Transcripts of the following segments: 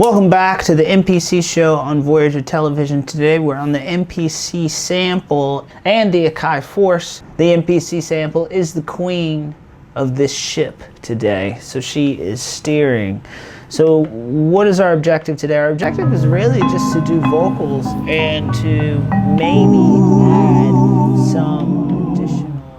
Welcome back to the MPC Show on Voyager Television. Today we're on the MPC Sample and the Akai Force. The MPC Sample is the queen of this ship today, so she is steering. So what is our objective today? Our objective is really just to do vocals and to maybe add some additional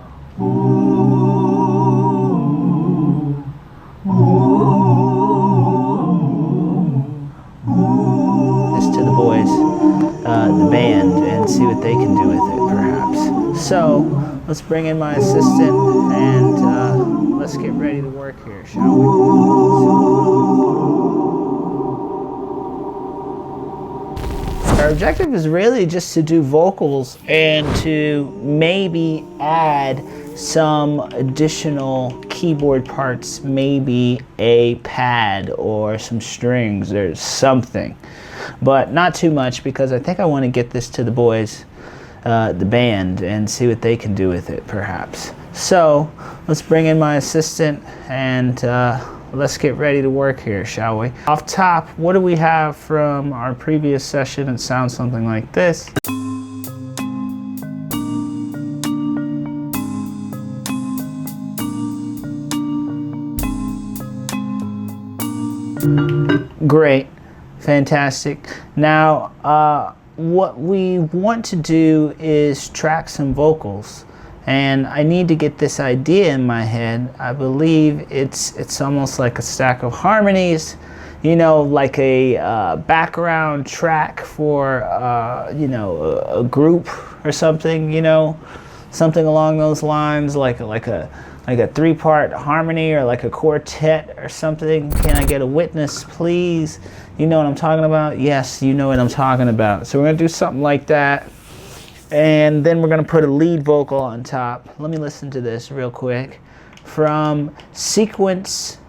the band and see what they can do with it, perhaps. So let's bring in my assistant and let's get ready to work here, shall we? Our objective is really just to do vocals and to maybe add some additional keyboard parts, maybe a pad or some strings or something. But not too much, because I think I want to get this to the boys, the band, and see what they can do with it, perhaps. So let's bring in my assistant and let's get ready to work here, shall we? Off top, what do we have from our previous session? It sounds something like this. Great. Fantastic. Now, what we want to do is track some vocals, and I need to get this idea in my head. I believe it's almost like a stack of harmonies, you know, like a background track for you know, a group or something, you know, something along those lines, like a three-part harmony or like a quartet or something. Can I get a witness, please? You know what I'm talking about? Yes, you know what I'm talking about. So we're going to do something like that. And then we're going to put a lead vocal on top. Let me listen to this real quick. From sequence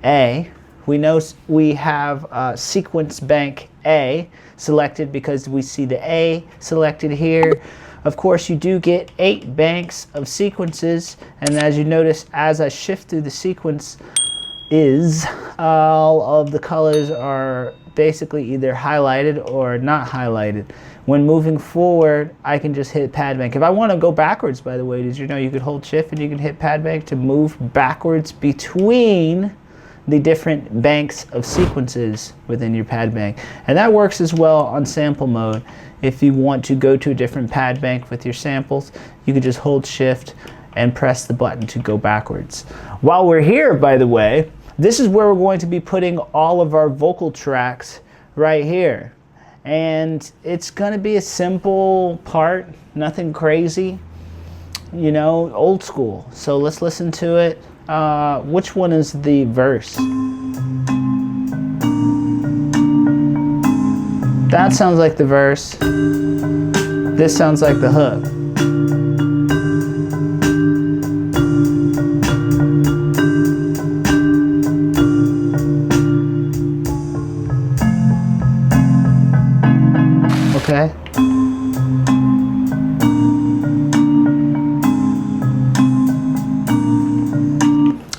A, we know we have sequence bank A selected because we see the A selected here. Of course, you do get 8 banks of sequences, and as you notice, as I shift through the sequence, all of the colors are basically either highlighted or not highlighted. When moving forward, I can just hit pad bank. If I want to go backwards, by the way, did you know you could hold shift and you can hit pad bank to move backwards between the different banks of sequences within your pad bank. And that works as well on sample mode. If you want to go to a different pad bank with your samples, you can just hold shift and press the button to go backwards. While we're here, by the way, this is where we're going to be putting all of our vocal tracks right here. And it's gonna be a simple part, nothing crazy, you know, old school. So let's listen to it. Which one is the verse? That sounds like the verse. This sounds like the hook. Okay.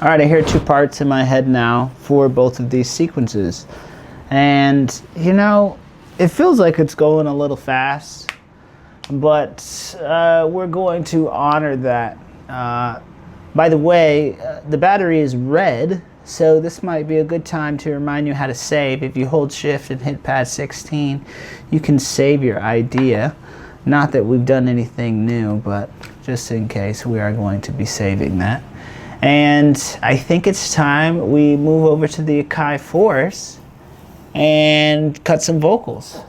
All right, I hear 2 parts in my head now for both of these sequences. And, you know, it feels like it's going a little fast, but we're going to honor that. By the way, the battery is red, so this might be a good time to remind you how to save. If you hold shift and hit pad 16, you can save your idea. Not that we've done anything new, but just in case, we are going to be saving that. And I think it's time we move over to the Akai Force and cut some vocals.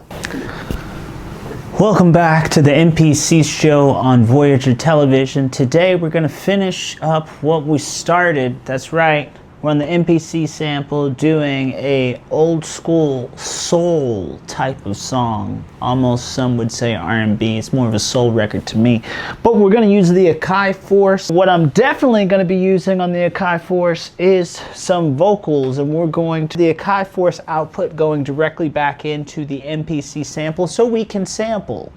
Welcome back to the MPC Show on Voyager Television. Today we're going to finish up what we started. That's right. We're on the MPC Sample doing a old school soul type of song. Almost some would say R&B. It's more of a soul record to me. But we're going to use the Akai Force. What I'm definitely going to be using on the Akai Force is some vocals, and we're going to the Akai Force output going directly back into the MPC Sample so we can sample.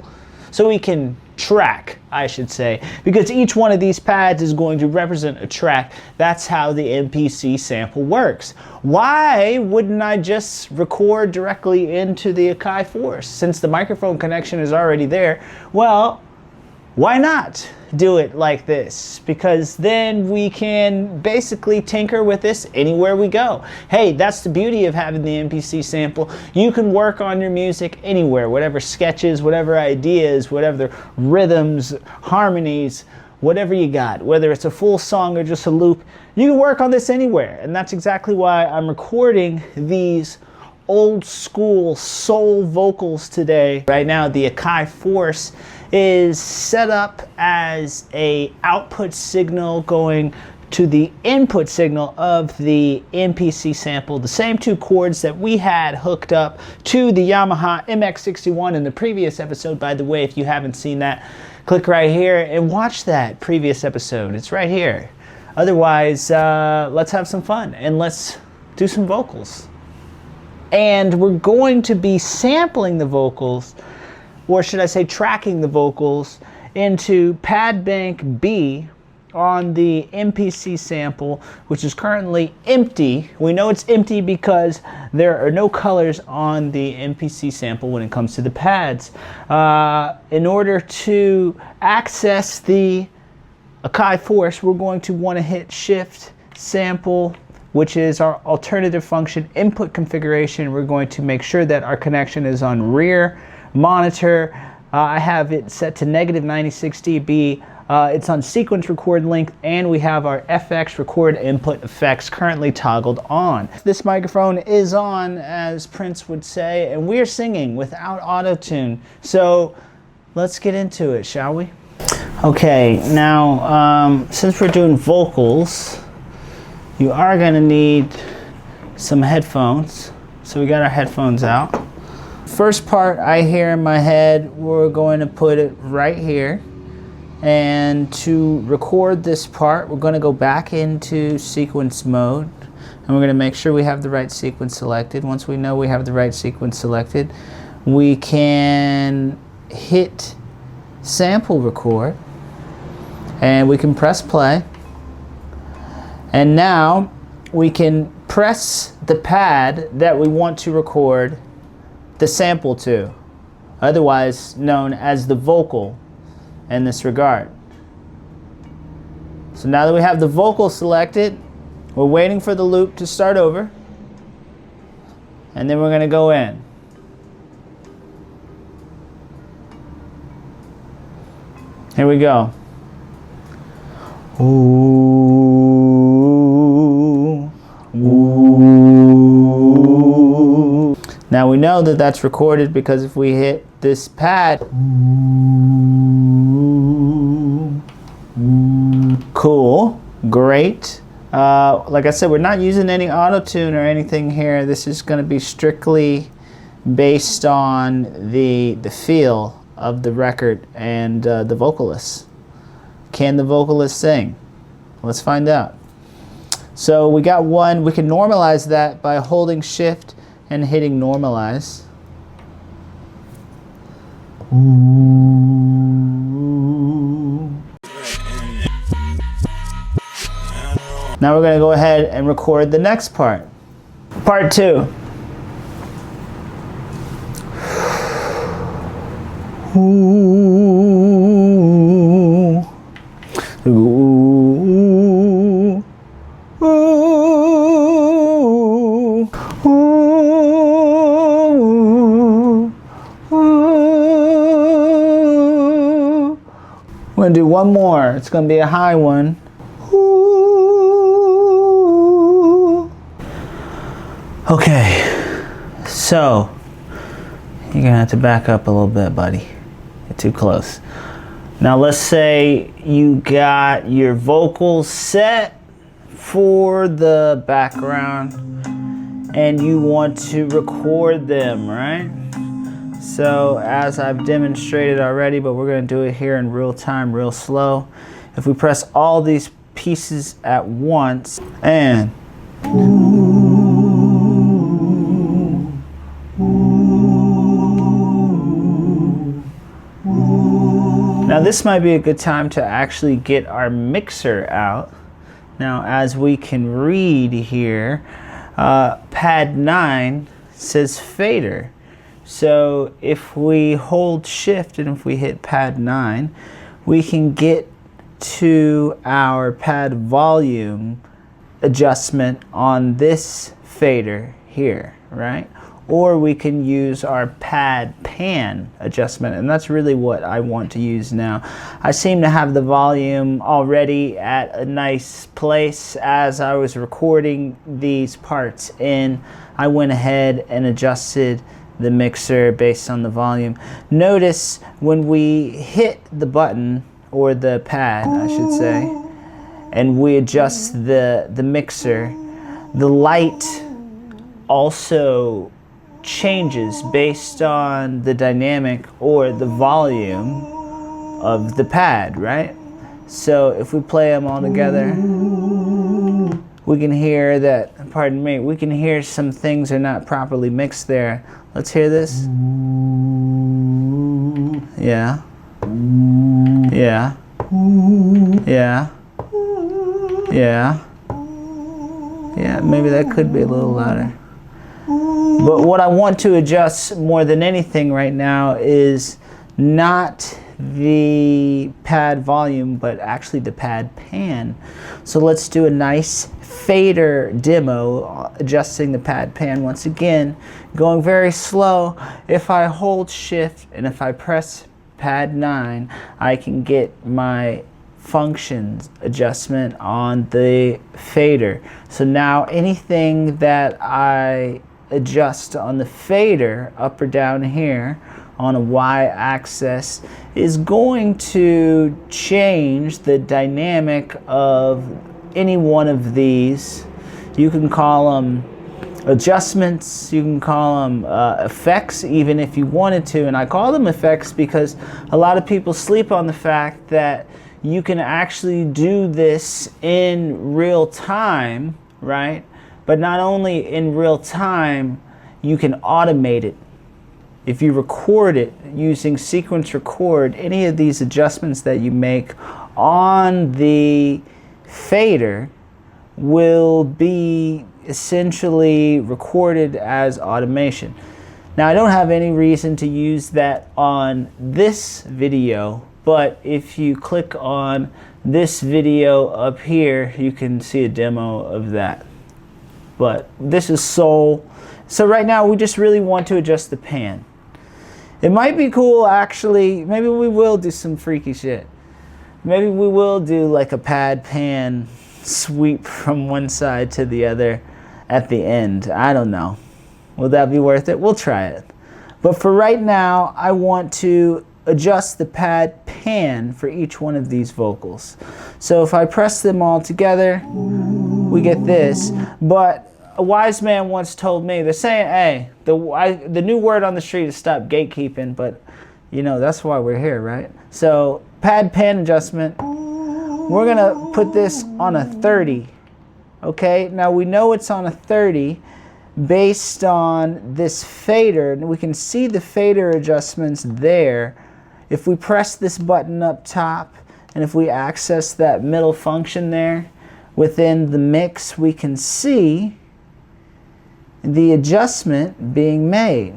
So we can track, I should say, because each one of these pads is going to represent a track. That's how the MPC sample works. Why wouldn't I just record directly into the Akai Force? Since the microphone connection is already there, well, why not do it like this? Because then we can basically tinker with this anywhere we go. Hey, that's the beauty of having the MPC sample. You can work on your music anywhere, whatever sketches, whatever ideas, whatever rhythms, harmonies, whatever you got, whether it's a full song or just a loop, you can work on this anywhere. And that's exactly why I'm recording these old school soul vocals today. Right now, the Akai Force is set up as a output signal going to the input signal of the MPC sample, the same two cords that we had hooked up to the Yamaha MX61 in the previous episode. By the way, if you haven't seen that, click right here and watch that previous episode. It's right here. Otherwise, let's have some fun and let's do some vocals. And we're going to be sampling the vocals, or should I say tracking the vocals, into pad bank B on the MPC sample, which is currently empty. We know it's empty because there are no colors on the MPC sample when it comes to the pads. In order to access the Akai Force, we're going to want to hit Shift Sample, which is our alternative function input configuration. We're going to make sure that our connection is on rear monitor. I have it set to -96 dB. It's on sequence record length, and we have our FX record input effects currently toggled on. This microphone is on, as Prince would say, and we're singing without auto-tune. So let's get into it, shall we? Okay, now since we're doing vocals, you are going to need some headphones. So we got our headphones out. First part I hear in my head, we're going to put it right here. And to record this part, we're going to go back into sequence mode. And we're going to make sure we have the right sequence selected. Once we know we have the right sequence selected, we can hit sample record. And we can press play. And now we can press the pad that we want to record the sample to, otherwise known as the vocal in this regard. So now that we have the vocal selected, we're waiting for the loop to start over, and then we're going to go in. Here we go. Ooh, ooh. Now we know that that's recorded because if we hit this pad, ooh, ooh. Cool, great. Like I said, we're not using any auto-tune or anything here. This is going to be strictly based on the feel of the record and the vocalist. Can the vocalist sing? Let's find out. So we got one. We can normalize that by holding Shift and hitting normalize. Ooh. Now we're going to go ahead and record the next part. Part 2. Ooh. Ooh. Ooh. Ooh. Ooh. We're going to do one more. It's going to be a high one. Ooh. Okay, so you're going to have to back up a little bit, buddy. You're too close. Now let's say you got your vocals set for the background and you want to record them, right? So as I've demonstrated already, but we're going to do it here in real time, real slow. If we press all these pieces at once and Now this might be a good time to actually get our mixer out. Now as we can read here, pad 9 says fader. So if we hold shift and if we hit pad 9, we can get to our pad volume adjustment on this fader here, right? Or we can use our pad pan adjustment, and that's really what I want to use now. I seem to have the volume already at a nice place. As I was recording these parts in, I went ahead and adjusted the mixer based on the volume. Notice when we hit the button, or the pad I should say, and we adjust the mixer, the light also changes based on the dynamic or the volume of the pad, right? So if we play them all together, we can hear that, pardon me, we can hear some things are not properly mixed there. Let's hear this. Yeah. Yeah. Yeah. Yeah. Yeah, maybe that could be a little louder. But what I want to adjust more than anything right now is not the pad volume, but actually the pad pan. So let's do a nice fader demo, adjusting the pad pan once again, going very slow. If I hold shift and if I press pad 9, I can get my functions adjustment on the fader. So now anything that I adjust on the fader, up or down here on a y-axis, is going to change the dynamic of any one of these. You can call them adjustments, you can call them effects even if you wanted to, and I call them effects because a lot of people sleep on the fact that you can actually do this in real time, right? But not only in real time, you can automate it. If you record it using sequence record, any of these adjustments that you make on the fader will be essentially recorded as automation. Now I don't have any reason to use that on this video, but if you click on this video up here, you can see a demo of that. But this is soul. So right now we just really want to adjust the pan. It might be cool actually, maybe we will do some freaky shit. Maybe we will do like a pad pan sweep from one side to the other at the end. I don't know. Will that be worth it? We'll try it. But for right now, I want to adjust the pad pan for each one of these vocals. So if I press them all together, we get this. But a wise man once told me, they're saying, hey, the new word on the street is stop gatekeeping, but you know, that's why we're here, right? So pad pan adjustment, we're gonna put this on a 30, okay? Now we know it's on a 30 based on this fader, and we can see the fader adjustments there. If we press this button up top, and if we access that middle function there, within the mix, we can see the adjustment being made.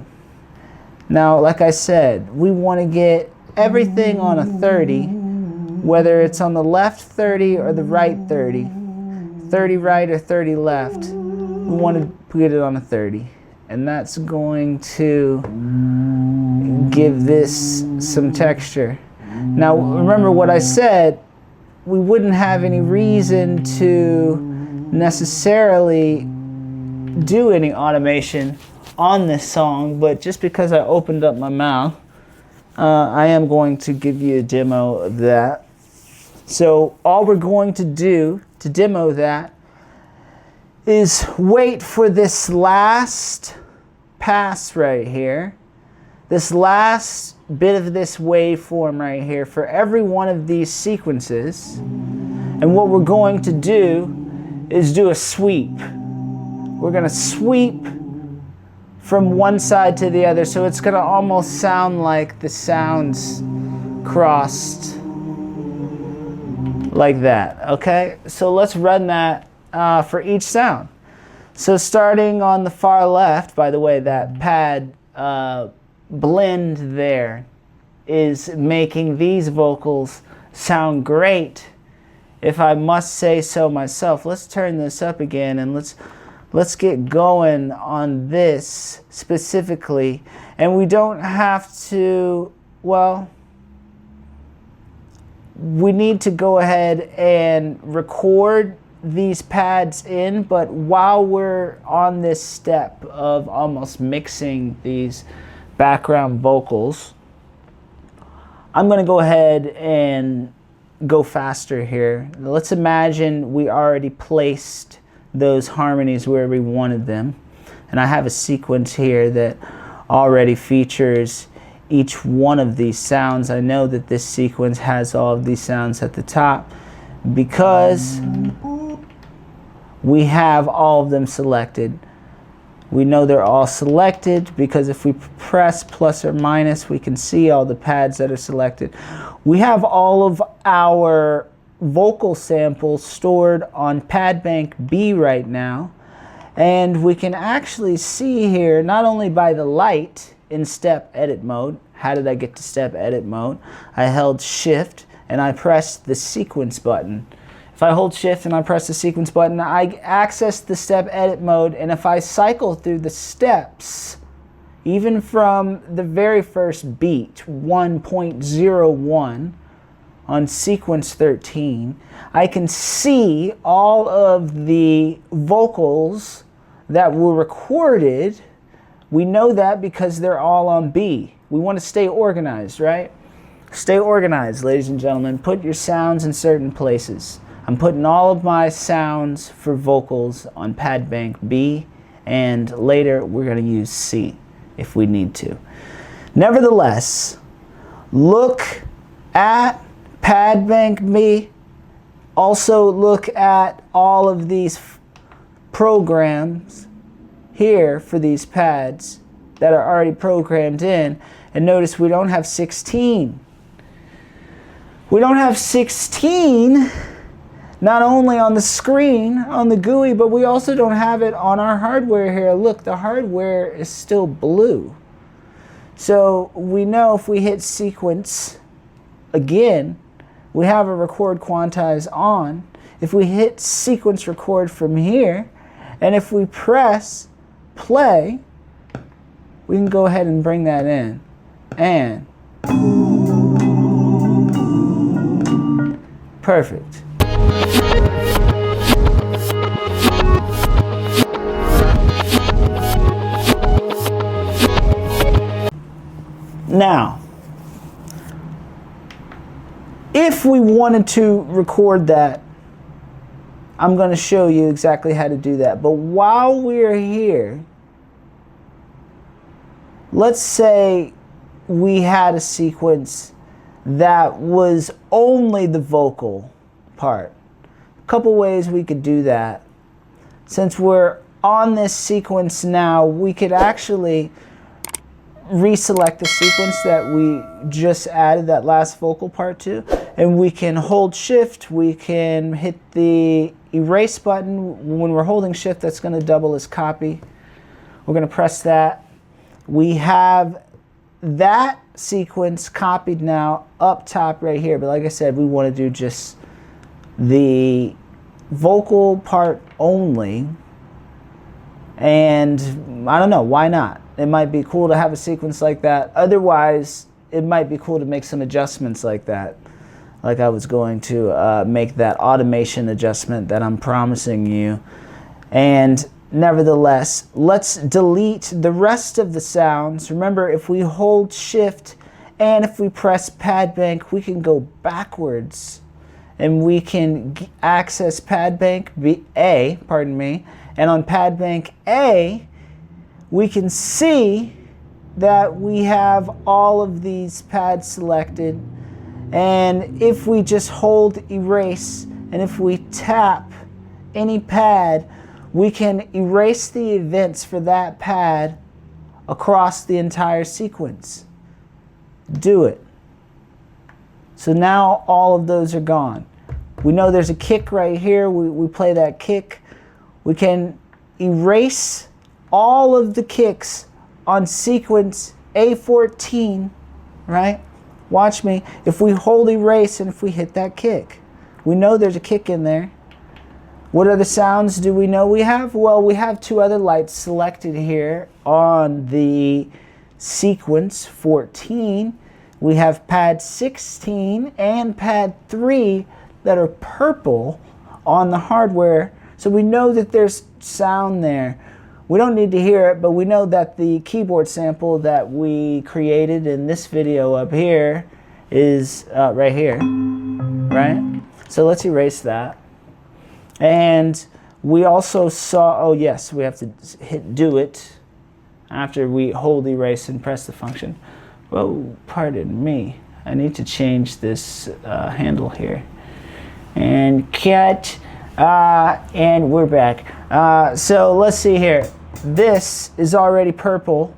Now, like I said, we want to get everything on a 30, whether it's on the left 30 or the right 30, 30 right or 30 left, we want to put it on a 30. And that's going to give this some texture. Now, remember what I said, we wouldn't have any reason to necessarily do any automation on this song, but just because I opened up my mouth, I am going to give you a demo of that. So all we're going to do to demo that is wait for this last pass right here, this last bit of this waveform right here for every one of these sequences. And what we're going to do is do a sweep. We're going to sweep from one side to the other, so it's going to almost sound like the sounds crossed like that. Okay, so let's run that for each sound. So starting on the far left, by the way, that pad blend there is making these vocals sound great, if I must say so myself. Let's turn this up again and let's get going on this specifically. And we don't have to, well, we need to go ahead and record these pads in, but while we're on this step of almost mixing these background vocals, I'm going to go ahead and go faster here. Let's imagine we already placed those harmonies where we wanted them, and I have a sequence here that already features each one of these sounds. I know that this sequence has all of these sounds at the top because we have all of them selected. We know they're all selected because if we press plus or minus, we can see all the pads that are selected. We have all of our vocal samples stored on pad bank B right now, and we can actually see here, not only by the light in step edit mode. How did I get to step edit mode? I held shift and I pressed the sequence button. If I hold shift and I press the sequence button, I access the step edit mode, and if I cycle through the steps, even from the very first beat, 1.01 on sequence 13, I can see all of the vocals that were recorded. We know that because they're all on B. We want to stay organized, right? Stay organized, ladies and gentlemen. Put your sounds in certain places. I'm putting all of my sounds for vocals on pad bank B, and later we're going to use C if we need to. Nevertheless, look at pad bank B. Also look at all of these programs here for these pads that are already programmed in, and notice we don't have 16. We don't have 16 not only on the screen, on the GUI, but we also don't have it on our hardware here. Look, the hardware is still blue. So we know if we hit sequence again, we have a record quantize on. If we hit sequence record from here, and if we press play, we can go ahead and bring that in. And perfect. Now, if we wanted to record that, I'm going to show you exactly how to do that. But while we're here, let's say we had a sequence that was only the vocal part. A couple ways we could do that. Since we're on this sequence now, we could actually reselect the sequence that we just added that last vocal part to, and we can hold shift, we can hit the erase button. When we're holding shift, that's going to double as copy. We're going to press that. We have that sequence copied now up top right here, but like I said, we want to do just the vocal part only, and I don't know, why not? It might be cool to have a sequence like that. Otherwise, it might be cool to make some adjustments like that. Like I was going to make that automation adjustment that I'm promising you. And nevertheless, let's delete the rest of the sounds. Remember, if we hold shift and if we press pad bank, we can go backwards. And we can access pad bank A, pardon me. And on pad bank A, we can see that we have all of these pads selected, and if we just hold erase and if we tap any pad, we can erase the events for that pad across the entire sequence. Do it. So now all of those are gone. We know there's a kick right here. We play that kick. We can erase all of the kicks on sequence A14, right? Watch me. If we hold erase and if we hit that kick, we know there's a kick in there. What other sounds do we know we have? Well, we have two other lights selected here on the sequence 14. We have pad 16 and pad 3 that are purple on the hardware. So we know that there's sound there. We don't need to hear it, but we know that the keyboard sample that we created in this video up here is right here, right? So let's erase that. And we also saw, oh yes, we have to hit do it after we hold erase and press the function. Whoa, pardon me. I need to change this handle here. And cut, and we're back. So let's see here. This is already purple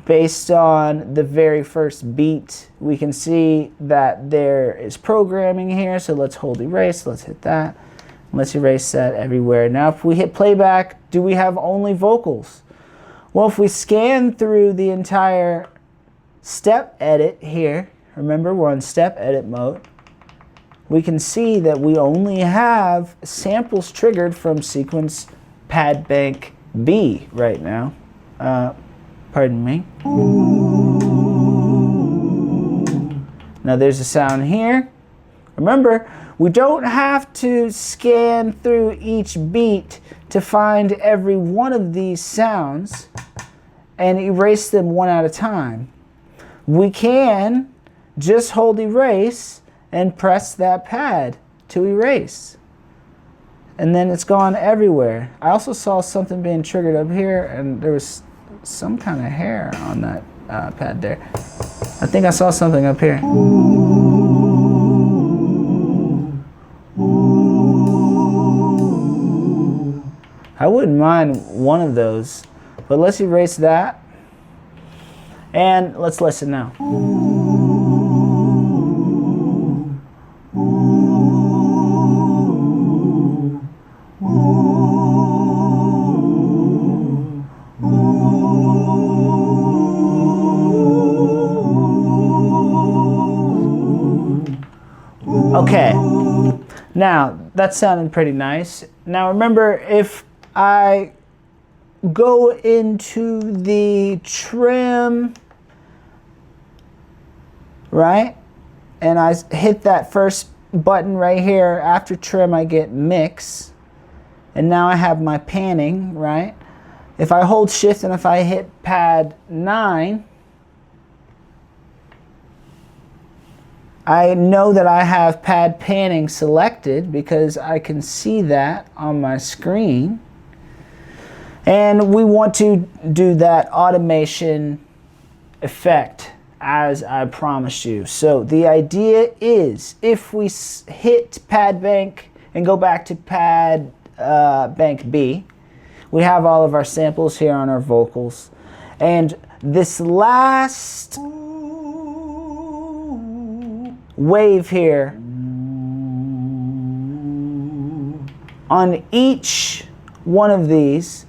based on the very first beat. We can see that there is programming here. So let's hold erase, let's hit that. Let's erase that everywhere. Now if we hit playback, do we have only vocals? Well, if we scan through the entire step edit here, remember we're on step edit mode, we can see that we only have samples triggered from sequence pad bank B right now. Pardon me. Now there's a sound here. Remember, we don't have to scan through each beat to find every one of these sounds and erase them one at a time. We can just hold erase and press that pad to erase. And then it's gone everywhere. I also saw something being triggered up here, and there was some kind of hair on that pad there. I think I saw something up here. I wouldn't mind one of those, but let's erase that. And let's listen now. Okay, now that sounded pretty nice. Now remember, if I go into the trim, right, and I hit that first button right here, after trim I get mix, and now I have my panning, right? If I hold shift and if I hit pad 9, I know that I have pad panning selected because I can see that on my screen. And we want to do that automation effect as I promised you. So the idea is, if we hit pad bank and go back to pad bank B, we have all of our samples here on our vocals. And this last wave here, on each one of these,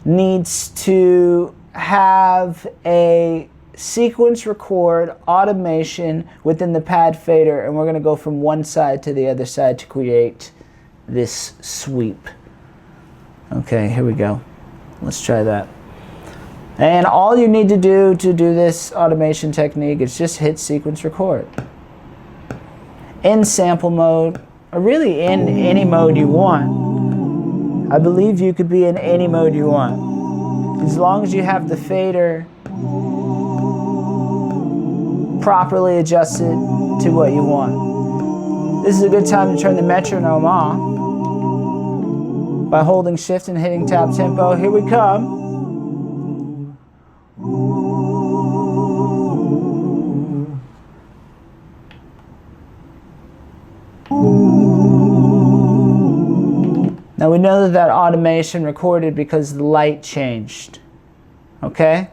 needs to have a sequence record automation within the pad fader, and we're going to go from one side to the other side to create this sweep. Okay, here we go. Let's try that. And all you need to do this automation technique is just hit sequence record. In sample mode, or really in any mode you want. I believe you could be in any mode you want, as long as you have the fader properly adjusted to what you want. This is a good time to turn the metronome off by holding shift and hitting tab tempo. Here we come. Now we know that automation recorded because the light changed. Okay?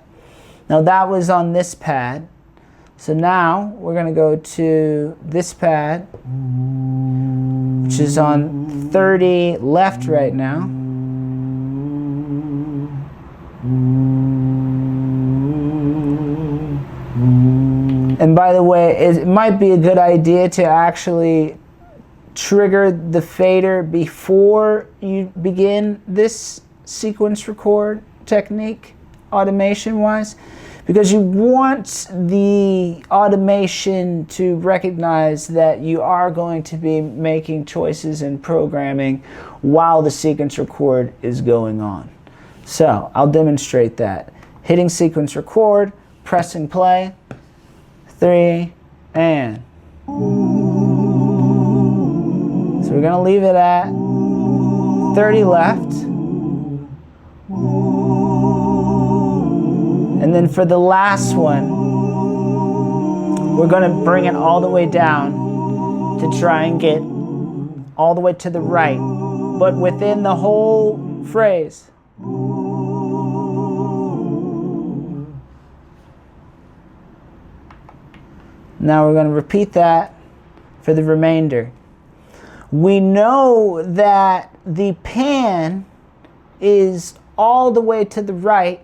Now that was on this pad. So now we're going to go to this pad, which is on 30 left right now. And by the way, it might be a good idea to actually trigger the fader before you begin this sequence record technique, automation-wise, because you want the automation to recognize that you are going to be making choices and programming while the sequence record is going on. So I'll demonstrate that. Hitting sequence record, pressing play, 3, and. So we're going to leave it at 30 left. And then for the last one, we're going to bring it all the way down to try and get all the way to the right, but within the whole phrase. Now we're going to repeat that for the remainder. We know that the pan is all the way to the right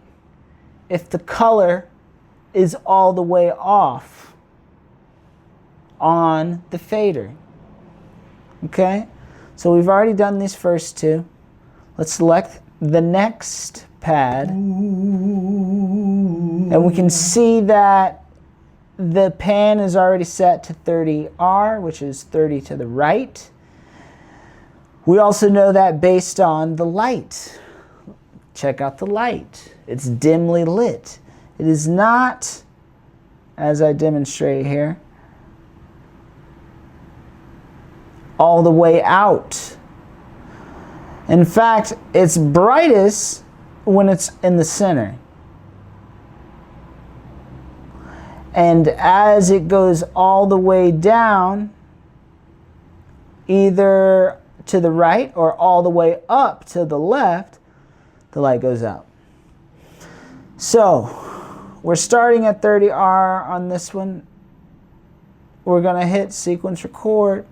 if the color is all the way off on the fader. Okay? So we've already done these first two. Let's select the next pad. And we can see that the pan is already set to 30R, which is 30 to the right. We also know that based on the light. Check out the light. It's dimly lit. It is not, as I demonstrate here, all the way out. In fact, it's brightest when it's in the center. And as it goes all the way down, either to the right or all the way up to the left, the light goes out. So we're starting at 30R on this one. We're going to hit sequence record.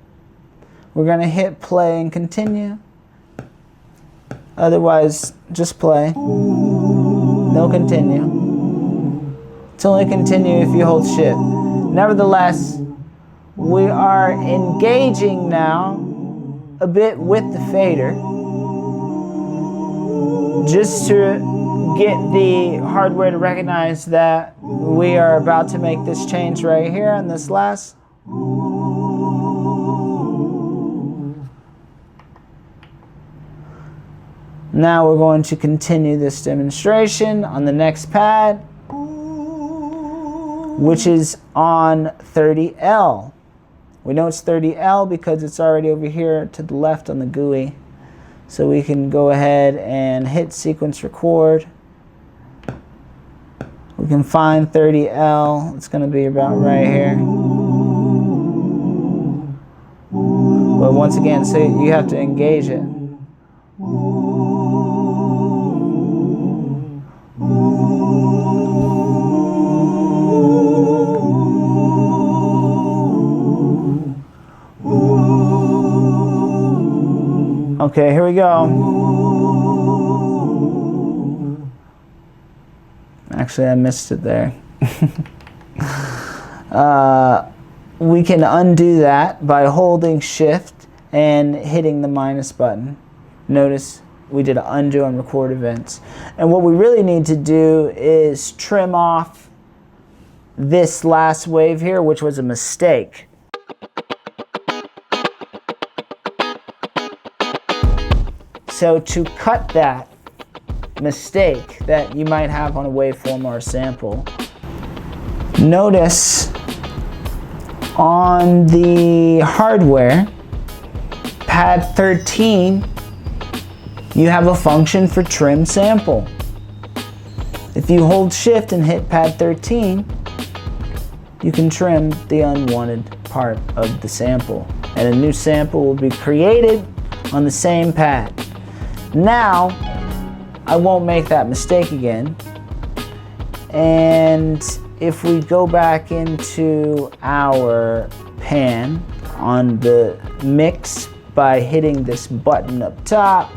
We're going to hit play and continue. Otherwise, just play. No continue. It's only continue if you hold shift. Nevertheless, we are engaging now a bit with the fader, just to get the hardware to recognize that we are about to make this change right here on this last. Now we're going to continue this demonstration on the next pad, which is on 30L. We know it's 30L because it's already over here to the left on the GUI. So we can go ahead and hit sequence record. We can find 30L. It's going to be about right here. But once again, so you have to engage it. Okay, here we go. Actually, I missed it there. We can undo that by holding shift and hitting the minus button. Notice we did an undo on record events. And what we really need to do is trim off this last wave here, which was a mistake. So to cut that mistake that you might have on a waveform or a sample, notice on the hardware, pad 13, you have a function for trim sample. If you hold shift and hit pad 13, you can trim the unwanted part of the sample, and a new sample will be created on the same pad. Now, I won't make that mistake again, and if we go back into our pan on the mix by hitting this button up top,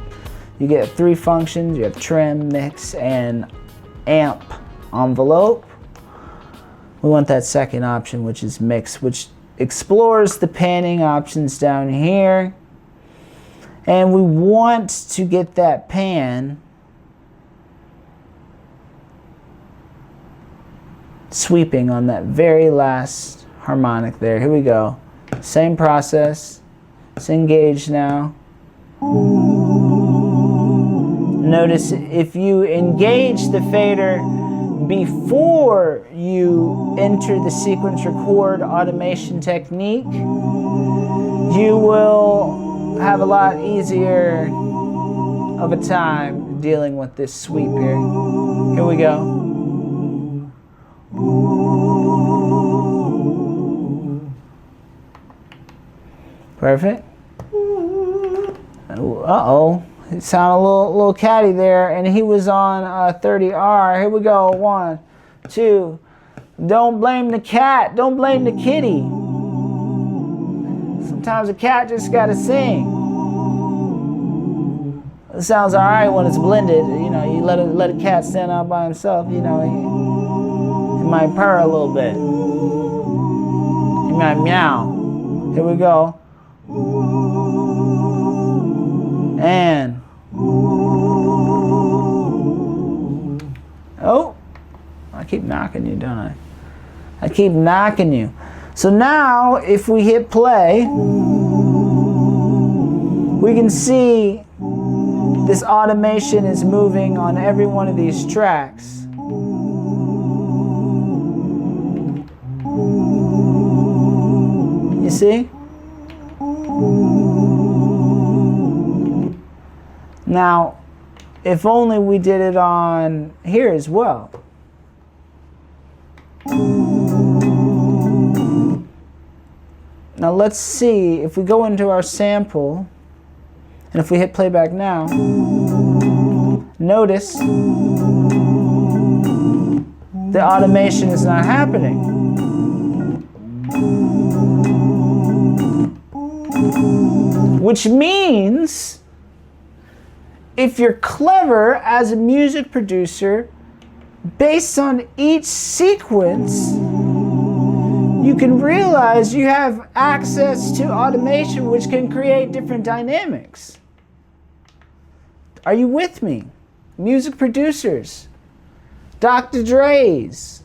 you get 3 functions. You have trim, mix, and amp envelope. We want that second option, which is mix, which explores the panning options down here. And we want to get that pan sweeping on that very last harmonic there. Here we go. Same process. It's engaged now. Notice if you engage the fader before you enter the sequence record automation technique, you will have a lot easier of a time dealing with this sweep here. Here we go. Perfect. Uh-oh. It sounded a little catty there, and he was on 30R. Here we go. 1, 2. Don't blame the cat. Don't blame the kitty. Sometimes a cat just gotta sing. It sounds all right when it's blended. You know, you let a cat stand out by himself. You know, he might purr a little bit. He might meow. Here we go. And oh, I keep knocking you, don't I? I keep knocking you. So now if we hit play, we can see this automation is moving on every one of these tracks. You see? Now, if only we did it on here as well. Now let's see, if we go into our sample, and if we hit playback now, notice the automation is not happening. Which means, if you're clever as a music producer, based on each sequence, you can realize you have access to automation which can create different dynamics. Are you with me? Music producers, Dr. Dre's,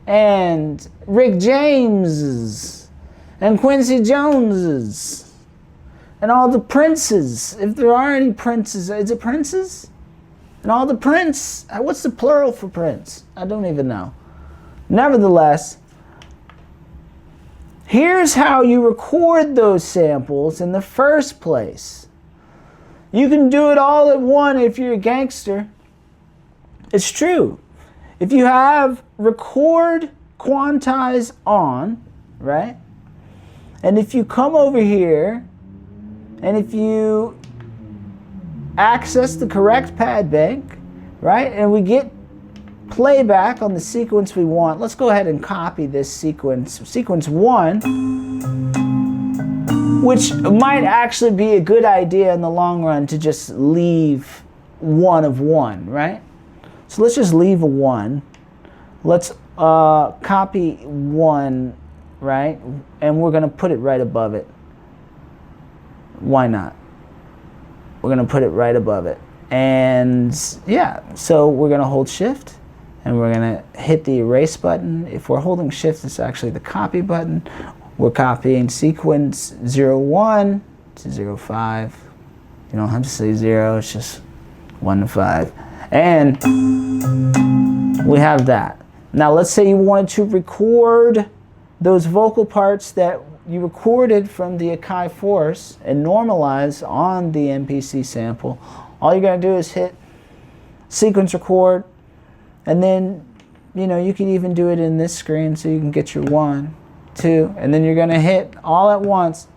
and Rick James's, and Quincy Jones's, and all the Princes, if there are any Princes, is it Princes? And all the Prince, what's the plural for Prince? I don't even know. Nevertheless, here's how you record those samples in the first place. You can do it all at once if you're a gangster. It's true. If you have record quantize on, right? And if you come over here, and if you access the correct pad bank, right, and we get playback on the sequence we want, let's go ahead and copy this sequence, sequence 1, which might actually be a good idea in the long run to just leave 1 of 1, right? So let's just leave a 1. Let's copy 1, right, and we're going to put it right above it. Why not? We're going to put it right above it. And yeah, so we're going to hold shift and we're going to hit the erase button. If we're holding shift, it's actually the copy button. We're copying sequence 01 to 05. You don't have to say 0, it's just 1 to 5. And we have that. Now let's say you wanted to record those vocal parts that you recorded from the Akai Force and normalize on the MPC sample. All you gotta do is hit sequence record, and then you can even do it in this screen so you can get your 1, 2, and then you're gonna hit all at once.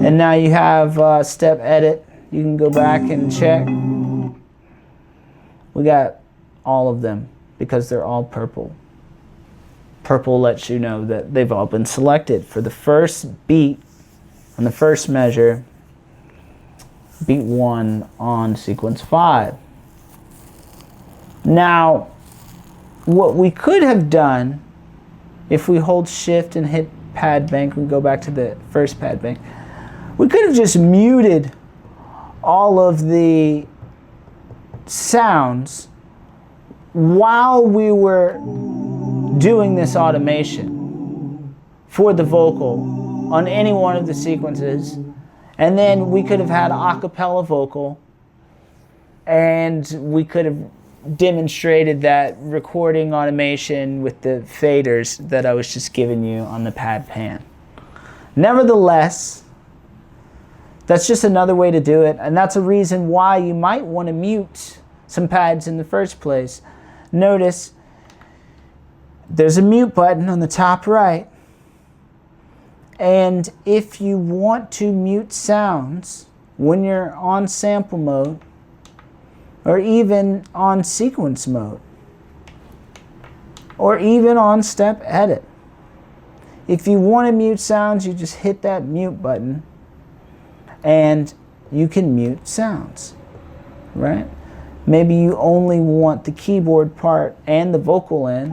And now you have step edit. You can go back and check. We got all of them because they're all purple. Purple lets you know that they've all been selected. For the first beat on the first measure, beat 1 on sequence 5. Now, what we could have done, if we hold shift and hit pad bank, we go back to the first pad bank, we could have just muted all of the sounds while we were doing this automation for the vocal on any one of the sequences, and then we could have had acapella vocal, and we could have demonstrated that recording automation with the faders that I was just giving you on the pad pan. Nevertheless, that's just another way to do it, and that's a reason why you might want to mute some pads in the first place. Notice there's a mute button on the top right, and if you want to mute sounds when you're on sample mode or even on sequence mode or even on step edit, if you want to mute sounds, you just hit that mute button and you can mute sounds, right? Maybe you only want the keyboard part and the vocal in,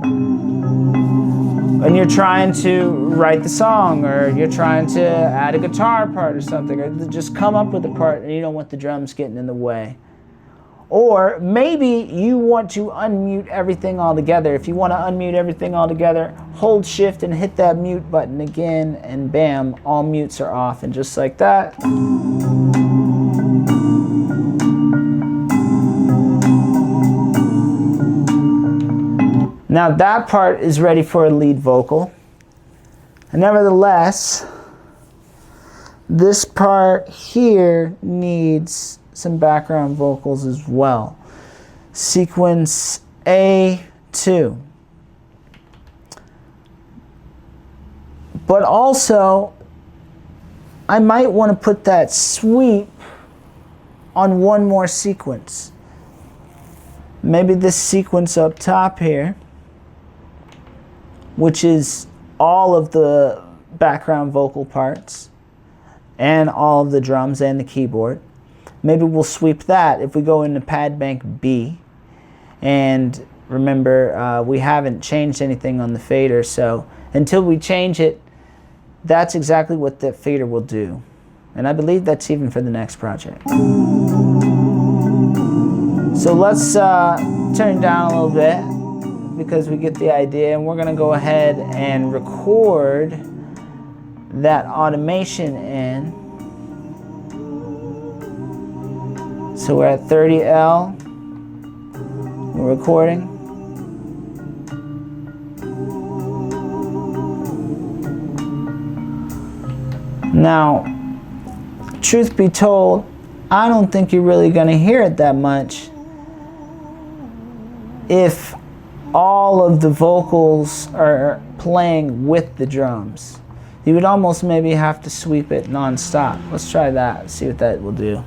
and you're trying to write the song, or you're trying to add a guitar part or something, or just come up with a part and you don't want the drums getting in the way. Or maybe you want to unmute everything altogether. If you want to unmute everything altogether, hold shift and hit that mute button again, and bam, all mutes are off, and just like that. Now that part is ready for a lead vocal. And nevertheless, this part here needs some background vocals as well. Sequence A2. But also, I might want to put that sweep on one more sequence. Maybe this sequence up top here, which is all of the background vocal parts and all of the drums and the keyboard. Maybe we'll sweep that if we go into pad bank B. And remember, we haven't changed anything on the fader, so until we change it, that's exactly what the fader will do. And I believe that's even for the next project. So let's turn it down a little bit, because we get the idea, and we're going to go ahead and record that automation in. So we're at 30L, we're recording. Now, truth be told, I don't think you're really going to hear it that much if all of the vocals are playing with the drums. You would almost maybe have to sweep it non-stop. Let's try that, see what that will do.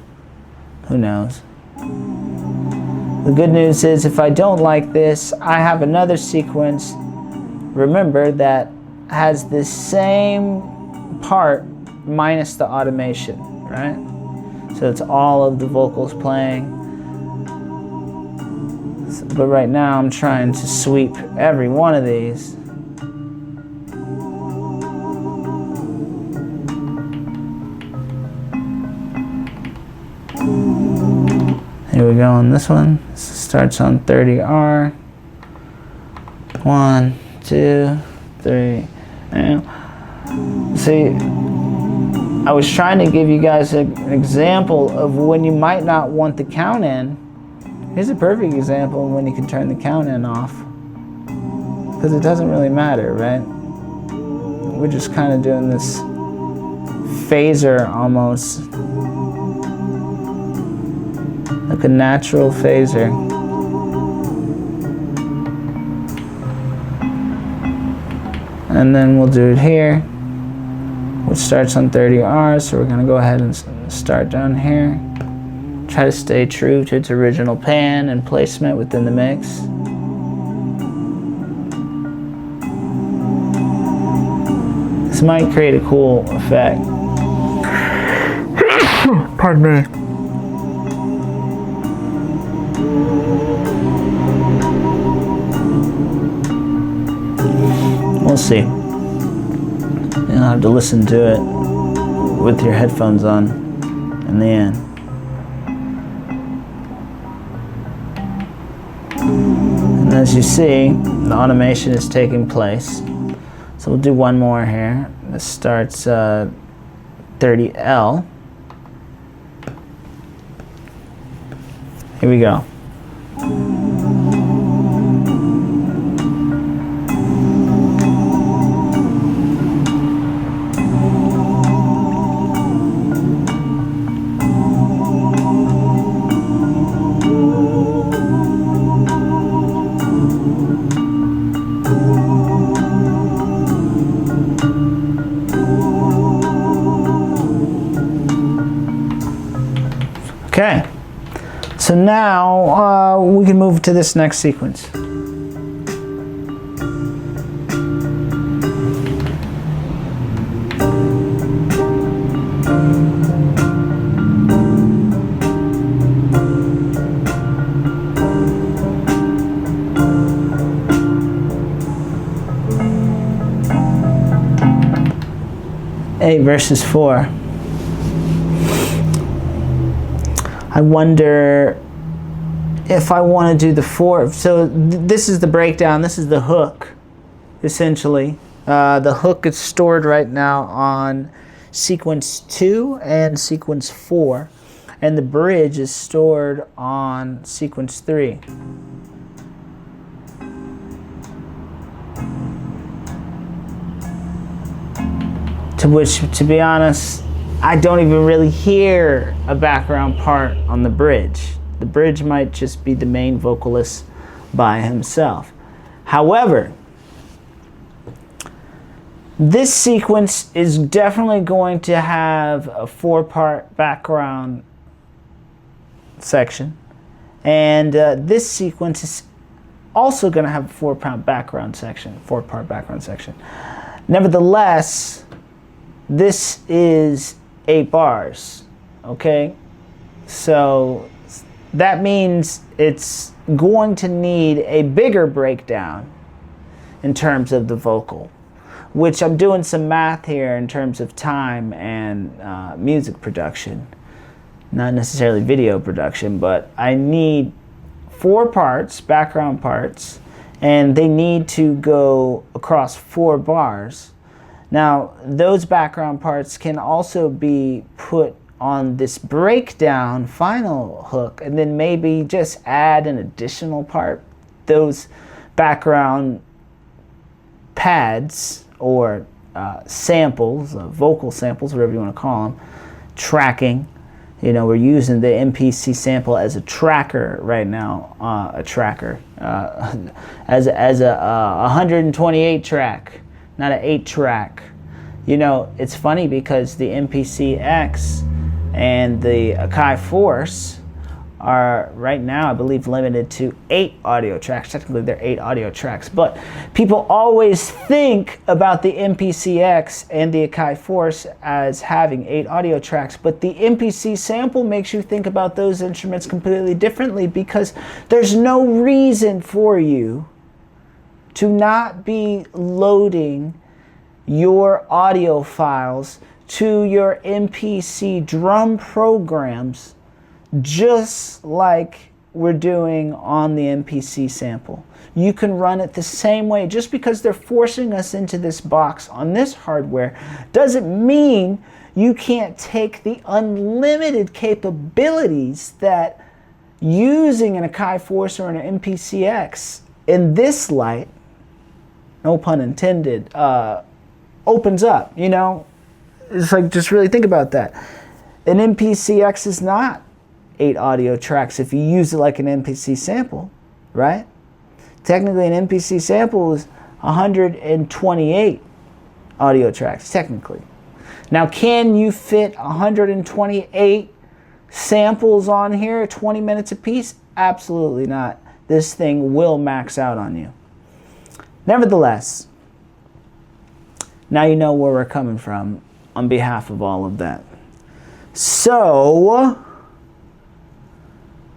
Who knows? The good news is, if I don't like this, I have another sequence, remember, that has the same part minus the automation, right? So it's all of the vocals playing. But right now I'm trying to sweep every one of these. Here we go on this one. This starts on 30R. 1, 2, 3. Now, see, I was trying to give you guys an example of when you might not want the count in. Here's a perfect example of when you can turn the count in off. Because it doesn't really matter, right? We're just kind of doing this phaser almost. Like a natural phaser. And then we'll do it here, which starts on 30R, so we're going to go ahead and start down here. Try to stay true to its original pan and placement within the mix. This might create a cool effect. Pardon me. We'll see. You'll have to listen to it with your headphones on in the end. And as you see, the automation is taking place. So we'll do one more here. This starts 30L. Here we go. Okay, so now we can move to this next sequence. Eight versus 4. I wonder if I want to do the 4. So this is the breakdown. This is the hook, essentially. The hook is stored right now on sequence 2 and sequence 4. And the bridge is stored on sequence 3. To which, to be honest, I don't even really hear a background part on the bridge. The bridge might just be the main vocalist by himself. However, this sequence is definitely going to have a 4-part background section. And this sequence is also going to have a 4-part background section. Nevertheless, this is 8 bars, okay? So that means it's going to need a bigger breakdown in terms of the vocal, which I'm doing some math here in terms of time and music production, not necessarily video production, but I need 4 parts, background parts, and they need to go across 4 bars. Now, those background parts can also be put on this breakdown final hook, and then maybe just add an additional part. Those background pads or samples, vocal samples, whatever you want to call them, tracking. You know, we're using the MPC sample as a tracker right now, as a 128 track. Not an 8-track. You know, it's funny because the MPC X and the Akai Force are right now, I believe, limited to 8 audio tracks. Technically, they're 8 audio tracks, but people always think about the MPC X and the Akai Force as having 8 audio tracks, but the MPC Sample makes you think about those instruments completely differently, because there's no reason for you to not be loading your audio files to your MPC drum programs just like we're doing on the MPC Sample. You can run it the same way. Just because they're forcing us into this box on this hardware doesn't mean you can't take the unlimited capabilities that using an Akai Force or an MPC X in this light, no pun intended, opens up, you know? It's like, just really think about that. An MPC X is not 8 audio tracks if you use it like an MPC Sample, right? Technically, an MPC Sample is 128 audio tracks, technically. Now, can you fit 128 samples on here, 20 minutes a piece? Absolutely not. This thing will max out on you. Nevertheless, now you know where we're coming from on behalf of all of that. So,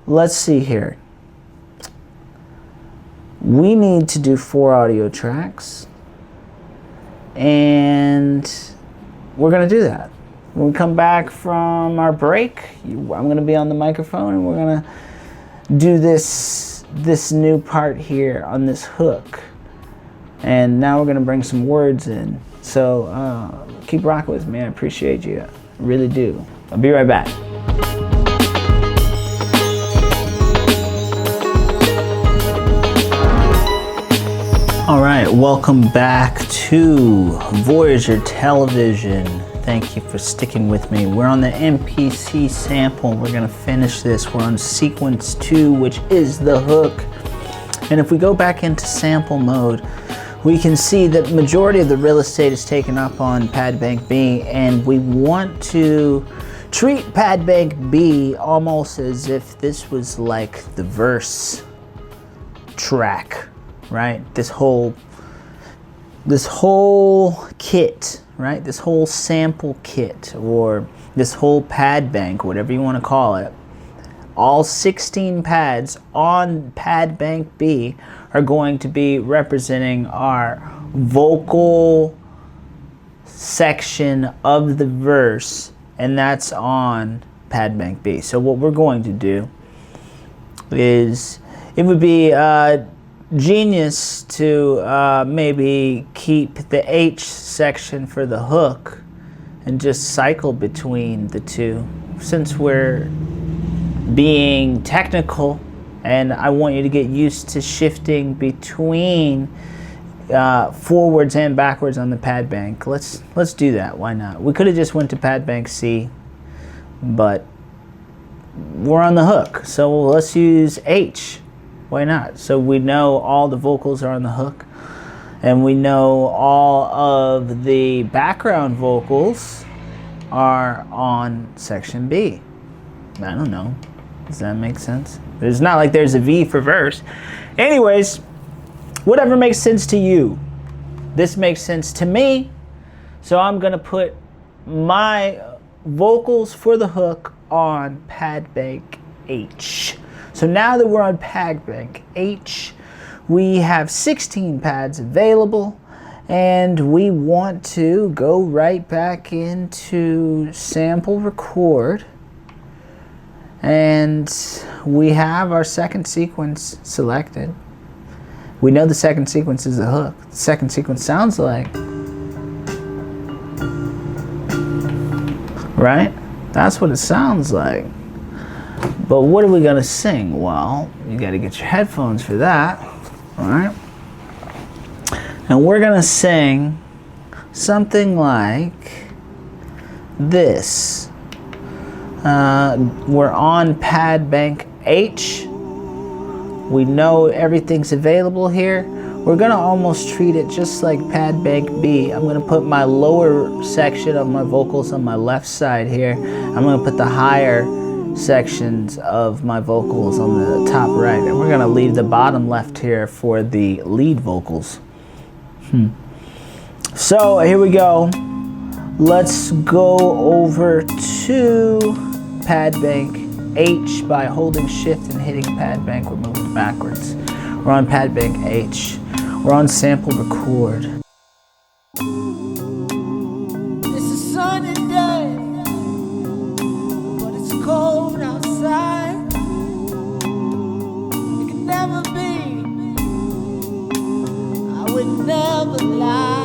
let's see here. We need to do 4 audio tracks, and we're going to do that. When we come back from our break, I'm going to be on the microphone, and we're going to do this new part here on this hook. And now we're going to bring some words in. So keep rocking with me. I appreciate you. I really do. I'll be right back. All right, welcome back to Voyager Television. Thank you for sticking with me. We're on the MPC Sample. We're gonna finish this. We're on sequence 2, which is the hook. And if we go back into sample mode, we can see that majority of the real estate is taken up on pad bank B, and we want to treat pad bank B almost as if this was like the verse track, right? This whole kit, right? This whole sample kit, or this whole pad bank, whatever you want to call it. All 16 pads on pad bank B are going to be representing our vocal section of the verse, and that's on pad bank B. So what we're going to do is, it would be genius to maybe keep the H section for the hook and just cycle between the two, since we're being technical and I want you to get used to shifting between forwards and backwards on the pad bank. Let's do that. Why not? We could have just went to pad bank C, but we're on the hook, so let's use H. Why not? So we know all the vocals are on the hook, and we know all of the background vocals are on section B. I don't know. Does that make sense? It's not like there's a V for verse. Anyways, whatever makes sense to you. This makes sense to me, so I'm gonna put my vocals for the hook on pad bank H. So now that we're on pad bank H, we have 16 pads available, and we want to go right back into sample record, and we have our second sequence selected. We know the second sequence is the hook. The second sequence sounds like, right? That's what it sounds like. But what are we gonna sing? Well, you gotta get your headphones for that, all right? And we're gonna sing something like this. We're on pad bank H. We know everything's available here. We're gonna almost treat it just like pad bank B. I'm gonna put my lower section of my vocals on my left side here. I'm gonna put the higher sections of my vocals on the top right, and we're gonna leave the bottom left here for the lead vocals. So here we go. Let's go over to pad bank H by holding shift and hitting pad bank. We're moving backwards. We're on pad bank H. We're on sample record. It's a sunny day, but it's cold outside. It can never be. I would never lie.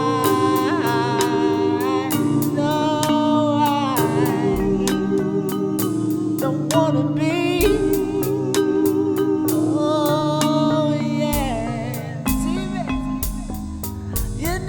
You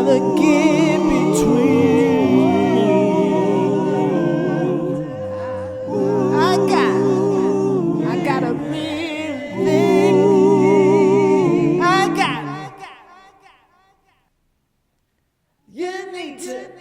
never get between. I got a real thing. I got. You need to.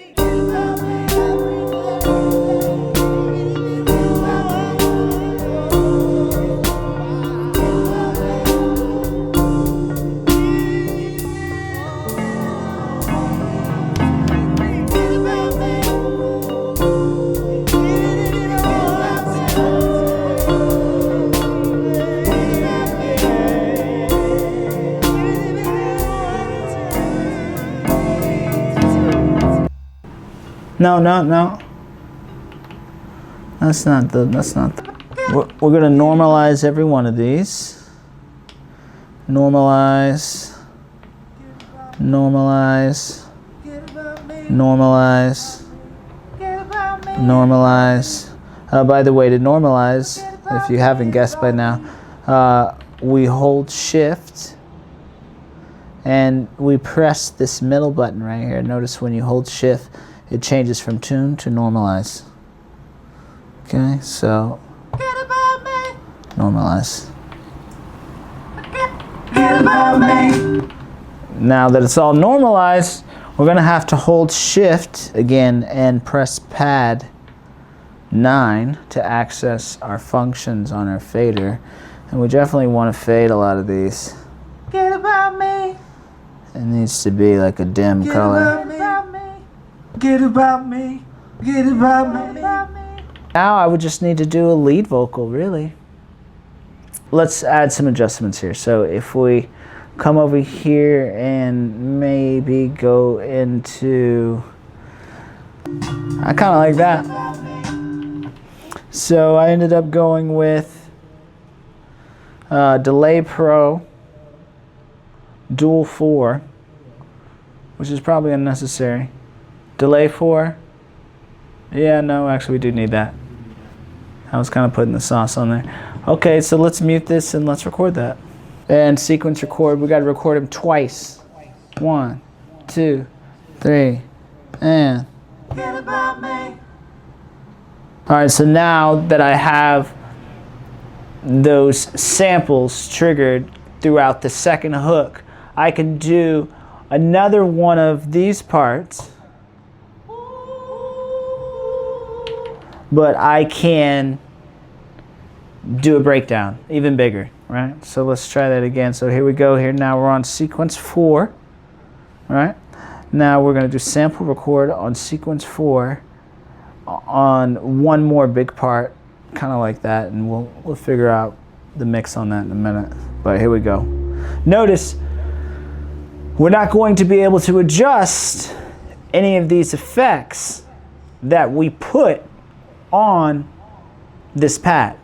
No. That's not the. We're gonna normalize every one of these. Normalize. Normalize. Normalize. Normalize. By the way, to normalize, if you haven't guessed by now, we hold Shift and we press this middle button right here. Notice when you hold Shift, it changes from tune to normalize. Okay, so normalize. Now that it's all normalized, we're gonna have to hold Shift again and press Pad 9 to access our functions on our fader. And we definitely want to fade a lot of these. Forget about me. It needs to be like a dim color. Forget about me. Forget about me. Now I would just need to do a lead vocal, really. Let's add some adjustments here. So if we come over here and maybe go into, I kind of like that. So I ended up going with Delay Pro Dual 4, which is probably unnecessary. Delay 4. Yeah, no, actually we do need that. I was kind of putting the sauce on there. Okay, so let's mute this and let's record that. And sequence record, we got to record them twice. 1, 2, 3, and. Forget about me. All right, so now that I have those samples triggered throughout the second hook, I can do another one of these parts, but I can do a breakdown, even bigger, right? So let's try that again. So here we go. Here now we're on sequence 4, right? Now we're gonna do sample record on sequence 4 on one more big part, kind of like that, and we'll figure out the mix on that in a minute. But here we go. Notice we're not going to be able to adjust any of these effects that we put on this pad,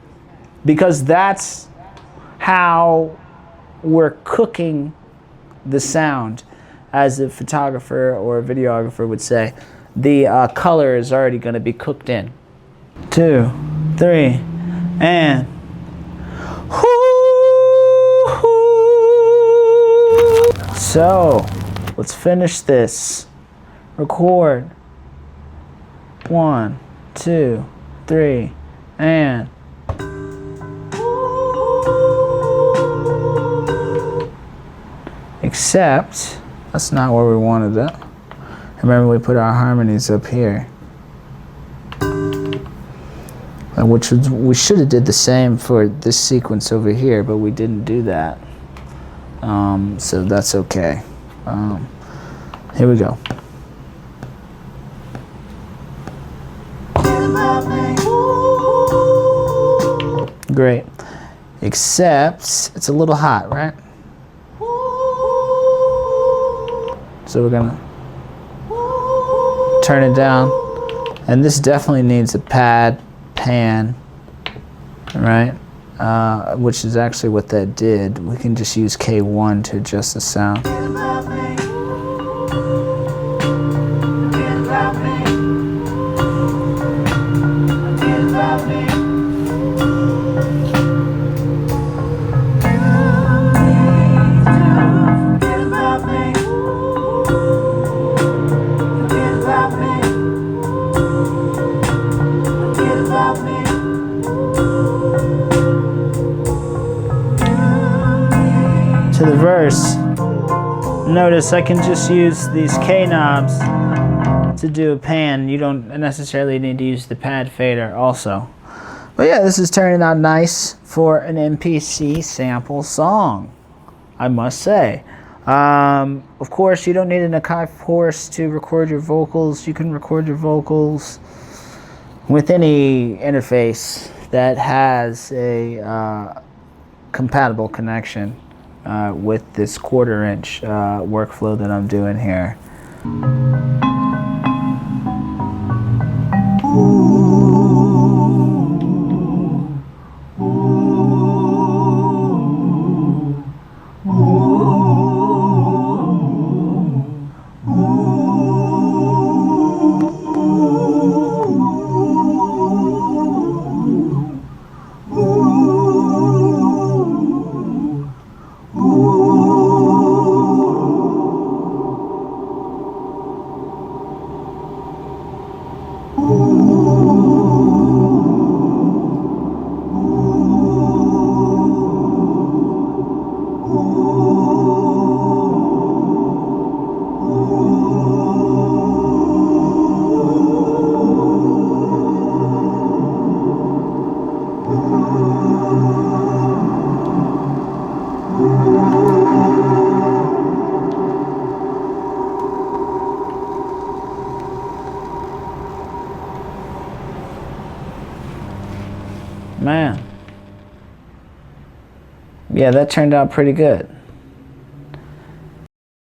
because that's how we're cooking the sound, as a photographer or a videographer would say. The color is already going to be cooked in. 2, 3, and so let's finish this. Record. 1, 2, 3, and. Except that's not where we wanted it. Remember, we put our harmonies up here, which we should have did the same for this sequence over here, but we didn't do that. So that's okay. Here we go. Great. Except it's a little hot, right? So we're gonna turn it down, and this definitely needs a pad pan, right? Which is actually what that did. We can just use K1 to adjust the sound. notice I can just use these K knobs to do a pan. You don't necessarily need to use the pad fader also. But yeah, this is turning out nice for an MPC sample song, I must say. Of course, you don't need an Akai Force to record your vocals. You can record your vocals with any interface that has a compatible connection with this 1/4 inch workflow that I'm doing here. Man, yeah, that turned out pretty good.